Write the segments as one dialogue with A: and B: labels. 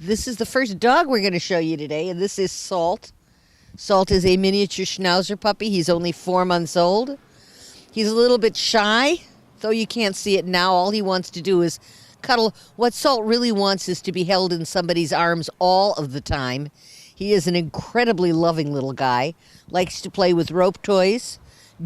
A: This is the first dog we're going to show you today, and this is Salt. Salt is a miniature Schnauzer puppy. He's only 4 months old. He's a little bit shy, though you can't see it now. All he wants to do is cuddle. What Salt really wants is to be held in somebody's arms all of the time. He is an incredibly loving little guy, likes to play with rope toys,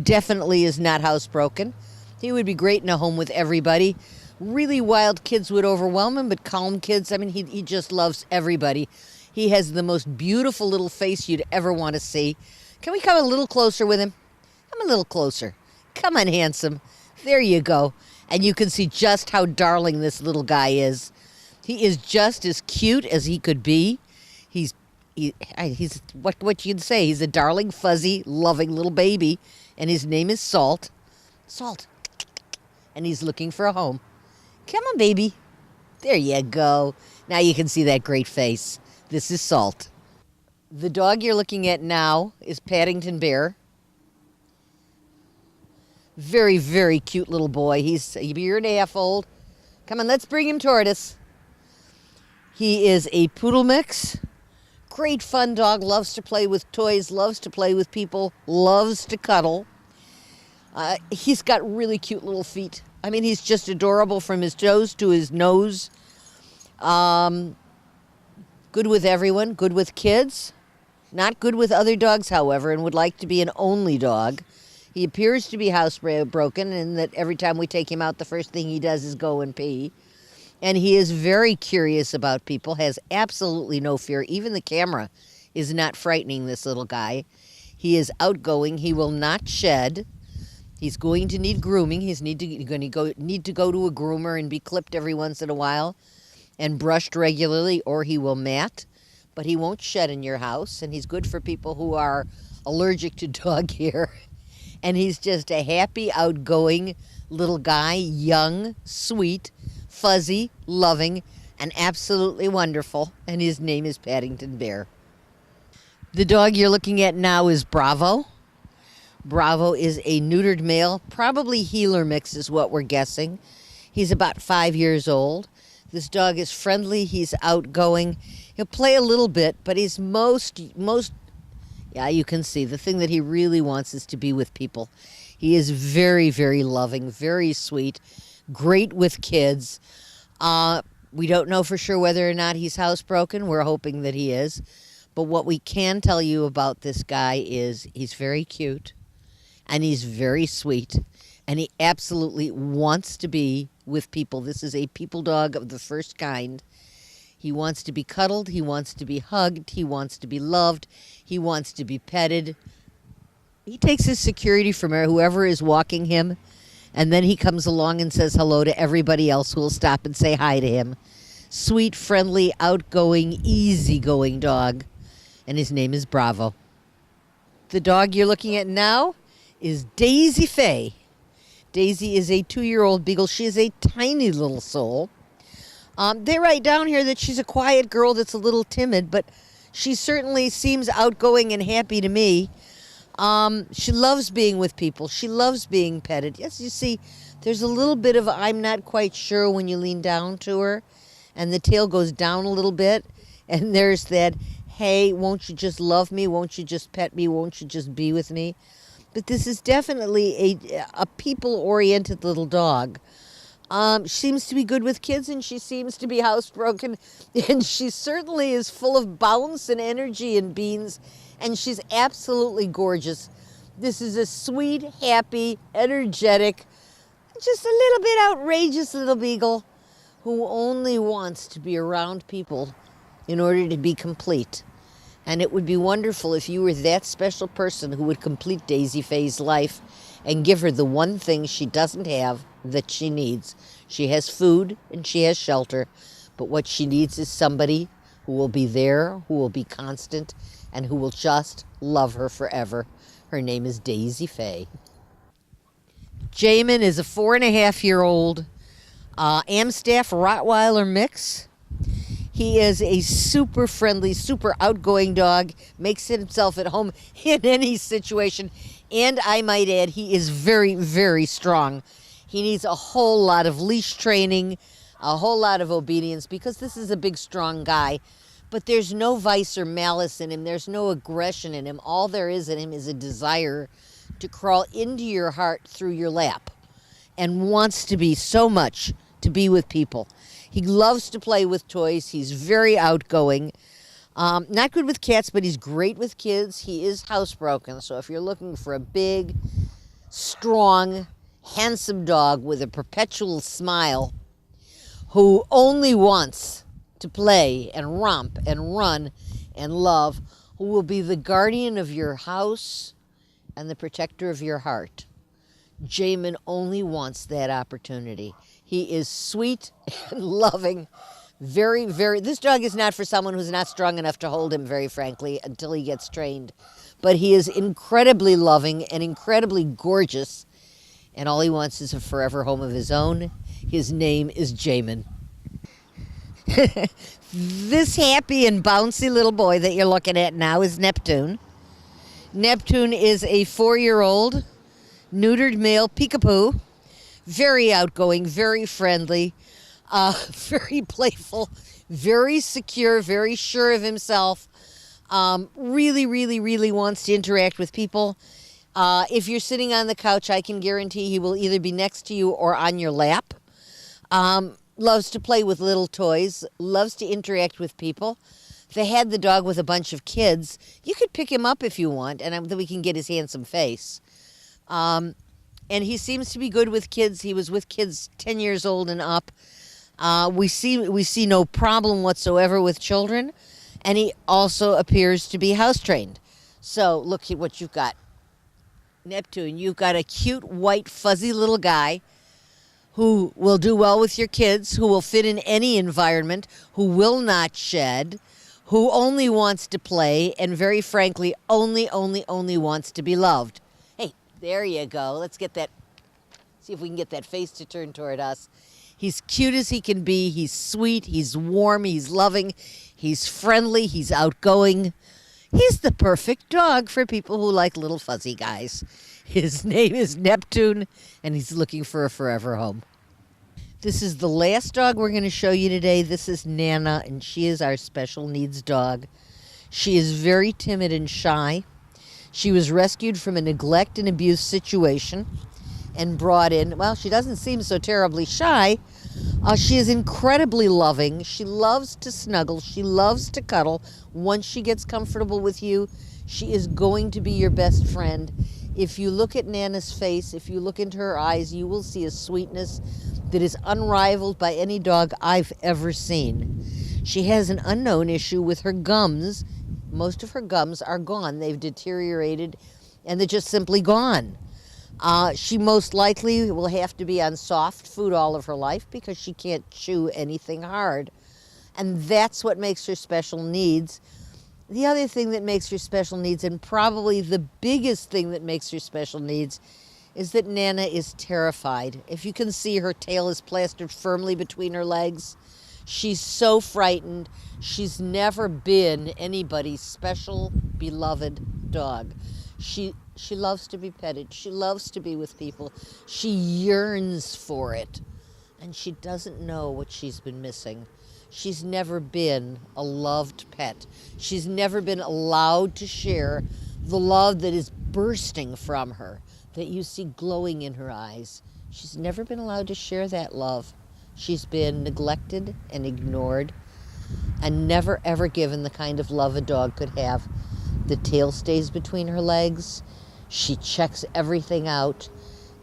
A: definitely is not housebroken. He would be great in a home with everybody. Really wild kids would overwhelm him, but calm kids, I mean, he just loves everybody. He has the most beautiful little face you'd ever want to see. Can we come a little closer with him? Come a little closer. Come on, handsome. There you go. And you can see just how darling this little guy is. He is just as cute as he could be. He's what you'd say. He's a darling, fuzzy, loving little baby. And his name is Salt. Salt. And he's looking for a home. Come on, baby. There you go. Now you can see that great face. This is Salt. The dog you're looking at now is Paddington Bear. Very, very cute little boy. He's a year and a half old. Come on, let's bring him toward us. He is a poodle mix. Great fun dog. Loves to play with toys. Loves to play with people. Loves to cuddle. He's got really cute little feet. I mean, he's just adorable from his toes to his nose. Good with everyone. Good with kids. Not good with other dogs, however, and would like to be an only dog. He appears to be housebroken, and that every time we take him out, the first thing he does is go and pee. And he is very curious about people, has absolutely no fear. Even the camera is not frightening this little guy. He is outgoing. He will not shed. He's going to need grooming. He's need to go to a groomer and be clipped every once in a while and brushed regularly, or he will mat. But he won't shed in your house, and he's good for people who are allergic to dog hair. And he's just a happy, outgoing little guy, young, sweet, fuzzy, loving, and absolutely wonderful. And his name is Paddington Bear. The dog you're looking at now is Bravo. Bravo is a neutered male, probably heeler mix is what we're guessing. He's about 5 years old. This dog is friendly. He's outgoing. He'll play a little bit, but he's most, yeah, you can see the thing that he really wants is to be with people. He is very, very loving, very sweet, great with kids. We don't know for sure whether or not he's housebroken. We're hoping that he is. But what we can tell you about this guy is he's very cute. And he's very sweet, and he absolutely wants to be with people. This is a people dog of the first kind. He wants to be cuddled. He wants to be hugged. He wants to be loved. He wants to be petted. He takes his security from whoever is walking him, and then he comes along and says hello to everybody else who will stop and say hi to him. Sweet, friendly, outgoing, easygoing dog, and his name is Bravo. The dog you're looking at now is Daisy Faye. Daisy is a 2-year-old beagle. She is a tiny little soul. They write down here that she's a quiet girl that's a little timid, but she certainly seems outgoing and happy to me. She loves being with people. She loves being petted. Yes, you see, there's a little bit of I'm not quite sure when you lean down to her, and the tail goes down a little bit, and there's that, hey, won't you just love me? Won't you just pet me? Won't you just be with me? But this is definitely a people-oriented little dog. She seems to be good with kids, and she seems to be housebroken, and she certainly is full of bounce and energy and beans, and she's absolutely gorgeous. This is a sweet, happy, energetic, just a little bit outrageous little beagle who only wants to be around people in order to be complete. And it would be wonderful if you were that special person who would complete Daisy Faye's life and give her the one thing she doesn't have that she needs. She has food and she has shelter, but what she needs is somebody who will be there, who will be constant, and who will just love her forever. Her name is Daisy Faye. Jamin is a 4.5-year-old Amstaff Rottweiler mix. He is a super friendly, super outgoing dog, makes himself at home in any situation, and I might add, he is very, very strong. He needs a whole lot of leash training, a whole lot of obedience, because this is a big, strong guy. But there's no vice or malice in him. There's no aggression in him. All there is in him is a desire to crawl into your heart through your lap, and wants to be so much to be with people. He loves to play with toys. He's very outgoing. Not good with cats, but he's great with kids. He is housebroken. So if you're looking for a big, strong, handsome dog with a perpetual smile who only wants to play and romp and run and love, who will be the guardian of your house and the protector of your heart, Jamin only wants that opportunity. He is sweet and loving. Very, very, this dog is not for someone who's not strong enough to hold him, very frankly, until he gets trained. But he is incredibly loving and incredibly gorgeous, and all he wants is a forever home of his own. His name is Jamin. This happy and bouncy little boy that you're looking at now is Neptune. Neptune is a 4-year-old neutered male peekapoo. Very outgoing, very friendly, very playful, very secure, very sure of himself. Really, really, really wants to interact with people. If you're sitting on the couch, I can guarantee he will either be next to you or on your lap. Loves to play with little toys, loves to interact with people. If they had the dog with a bunch of kids, you could pick him up if you want, and then we can get his handsome face. And he seems to be good with kids. He was with kids 10 years old and up. We see no problem whatsoever with children, and he also appears to be house trained. So look at what you've got. Neptune, you've got a cute, white, fuzzy little guy who will do well with your kids, who will fit in any environment, who will not shed, who only wants to play, and very frankly, only wants to be loved. Hey, there you go. Let's get that, see if we can get that face to turn toward us. He's cute as he can be. He's sweet. He's warm. He's loving. He's friendly. He's outgoing. He's the perfect dog for people who like little fuzzy guys. His name is Neptune, and he's looking for a forever home. This is the last dog we're going to show you today. This is Nana, and she is our special needs dog. She is very timid and shy. She was rescued from a neglect and abuse situation and brought in. Well, she doesn't seem so terribly shy. She is incredibly loving. She loves to snuggle. She loves to cuddle. Once she gets comfortable with you, she is going to be your best friend. If you look at Nana's face, if you look into her eyes, you will see a sweetness that is unrivaled by any dog I've ever seen. She has an unknown issue with her gums. Most of her gums are gone. They've deteriorated, and they're just simply gone. She most likely will have to be on soft food all of her life because she can't chew anything hard. And that's what makes her special needs. The other thing that makes her special needs, and probably the biggest thing that makes her special needs, is that Nana is terrified. If you can see, her tail is plastered firmly between her legs. She's so frightened. She's never been anybody's special, beloved dog. She loves to be petted. She loves to be with people. She yearns for it. And she doesn't know what she's been missing. She's never been a loved pet. She's never been allowed to share the love that is bursting from her, that you see glowing in her eyes. She's never been allowed to share that love. She's been neglected and ignored and never ever given the kind of love a dog could have. The tail stays between her legs. She checks everything out.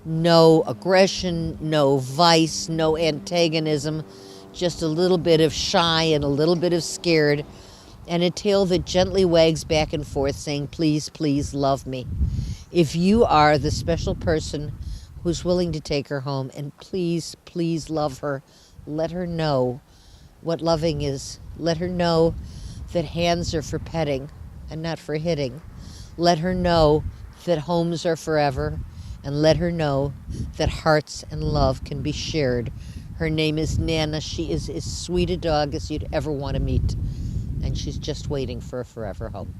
A: No aggression, no vice, no antagonism. Just a little bit of shy and a little bit of scared, and a tail that gently wags back and forth saying, please, please love me. If you are the special person who's willing to take her home, and please, please love her, let her know what loving is. Let her know that hands are for petting and not for hitting. Let her know that homes are forever, and let her know that hearts and love can be shared. Her name is Nana. She is as sweet a dog as you'd ever want to meet. And she's just waiting for a forever home.